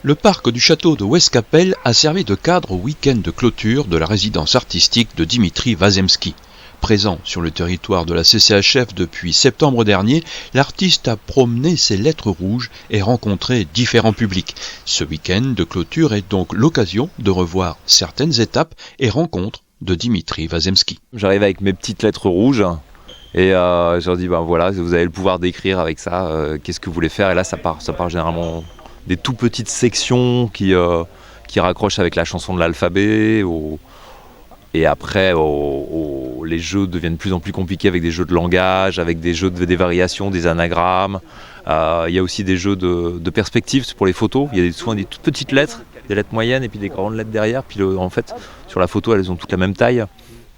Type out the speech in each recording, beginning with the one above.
Le parc du château de Ouescapelle a servi de cadre au week-end de clôture de la résidence artistique de Dimitri Vazemski. Présent sur le territoire de la CCHF depuis septembre dernier, l'artiste a promené ses lettres rouges et rencontré différents publics. Ce week-end de clôture est donc l'occasion de revoir certaines étapes et rencontres de Dimitri Vazemski. J'arrive avec mes petites lettres rouges et je leur dis voilà, vous avez le pouvoir d'écrire avec ça, qu'est-ce que vous voulez faire? Et là ça part généralement des tout petites sections qui raccrochent avec la chanson de l'alphabet. Et après, les jeux deviennent de plus en plus compliqués avec des jeux de langage, avec des jeux des variations, des anagrammes. Il y a aussi des jeux de perspective pour les photos. Il y a souvent des toutes petites lettres, des lettres moyennes et puis des grandes lettres derrière. Puis en fait, sur la photo, elles ont toutes la même taille.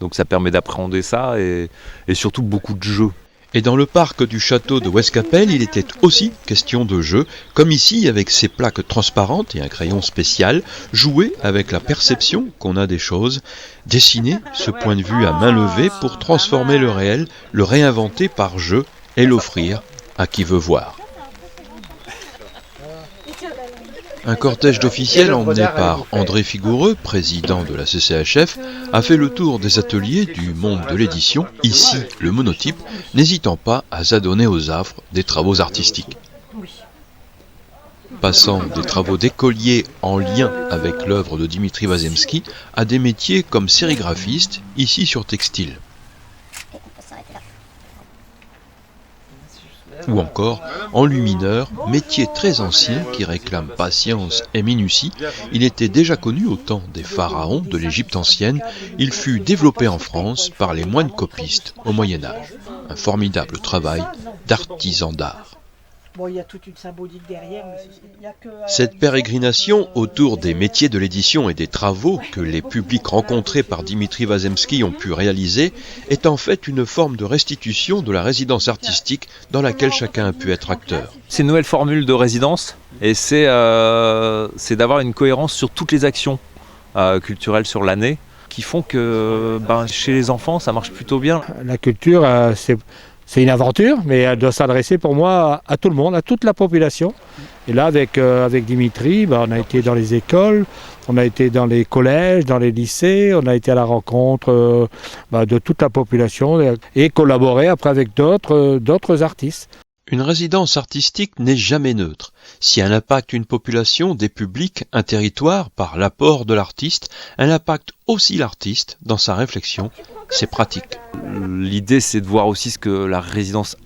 Donc ça permet d'appréhender ça et surtout beaucoup de jeux. Et dans le parc du château de Ouescapelle, il était aussi question de jeu, comme ici avec ces plaques transparentes et un crayon spécial, jouer avec la perception qu'on a des choses, dessiner ce point de vue à main levée pour transformer le réel, le réinventer par jeu et l'offrir à qui veut voir. Un cortège d'officiels emmené par André Figoureux, président de la CCHF, a fait le tour des ateliers du monde de l'édition, ici le monotype, n'hésitant pas à s'adonner aux affres des travaux artistiques. Passant des travaux d'écolier en lien avec l'œuvre de Dimitri Vazemski à des métiers comme sérigraphiste, ici sur textile. Ou encore enlumineur, métier très ancien qui réclame patience et minutie. Il était déjà connu au temps des pharaons de l'Égypte ancienne. Il fut développé en France par les moines copistes au Moyen-Âge. Un formidable travail d'artisan d'art. Bon, il y a toute une symbolique derrière, mais il y a que... Cette pérégrination autour des métiers de l'édition et des travaux que les publics rencontrés par Dimitri Vazemski ont pu réaliser est en fait une forme de restitution de la résidence artistique dans laquelle chacun a pu être acteur. C'est une nouvelle formule de résidence et c'est d'avoir une cohérence sur toutes les actions culturelles sur l'année qui font que chez les enfants ça marche plutôt bien. La culture, c'est une aventure, mais elle doit s'adresser pour moi à tout le monde, à toute la population. Et là, avec Dimitri, on a été dans les écoles, on a été dans les collèges, dans les lycées, on a été à la rencontre de toute la population et collaboré après avec d'autres artistes. Une résidence artistique n'est jamais neutre. Si elle impacte une population, des publics, un territoire par l'apport de l'artiste, elle impacte aussi l'artiste dans sa réflexion, ses pratiques. L'idée, c'est de voir aussi ce que la résidence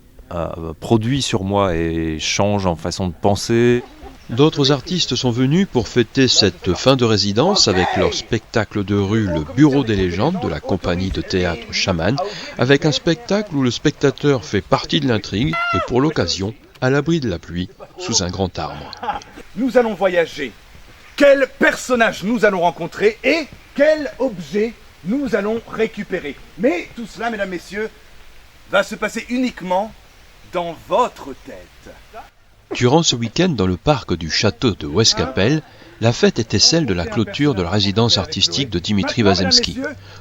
produit sur moi et change en façon de penser. D'autres artistes sont venus pour fêter cette fin de résidence avec leur spectacle de rue Le Bureau des légendes de la compagnie de théâtre Chaman, avec un spectacle où le spectateur fait partie de l'intrigue et pour l'occasion, à l'abri de la pluie, sous un grand arbre. Nous allons voyager. Quel personnage nous allons rencontrer et quel objet nous allons récupérer. Mais tout cela, mesdames, messieurs, va se passer uniquement dans votre tête. Durant ce week-end dans le parc du château de Ouescapelle, la fête était celle de la clôture de la résidence artistique de Dimitri Vazemski.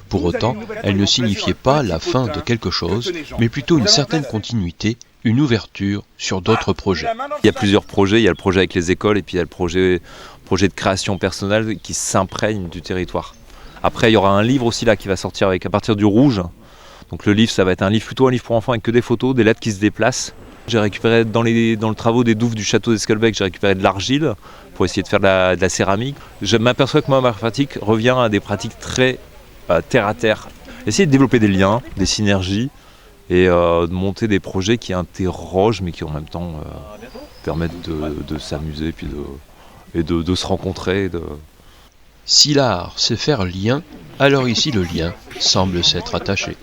Pour autant, elle ne signifiait pas la fin de quelque chose, mais plutôt une certaine continuité, une ouverture sur d'autres projets. Il y a plusieurs projets, il y a le projet avec les écoles et puis il y a le projet de création personnelle qui s'imprègne du territoire. Après, il y aura un livre aussi là qui va sortir à partir du rouge. Donc le livre, ça va être plutôt un livre pour enfants avec que des photos, des lettres qui se déplacent. J'ai récupéré dans le travaux des douves du château d'Esquelbec, j'ai récupéré de l'argile pour essayer de faire de la céramique. Je m'aperçois que moi, ma pratique revient à des pratiques très terre à terre. Essayer de développer des liens, des synergies et de monter des projets qui interrogent mais qui en même temps permettent de s'amuser et de se rencontrer. Si l'art sait faire lien, alors ici le lien semble s'être attaché.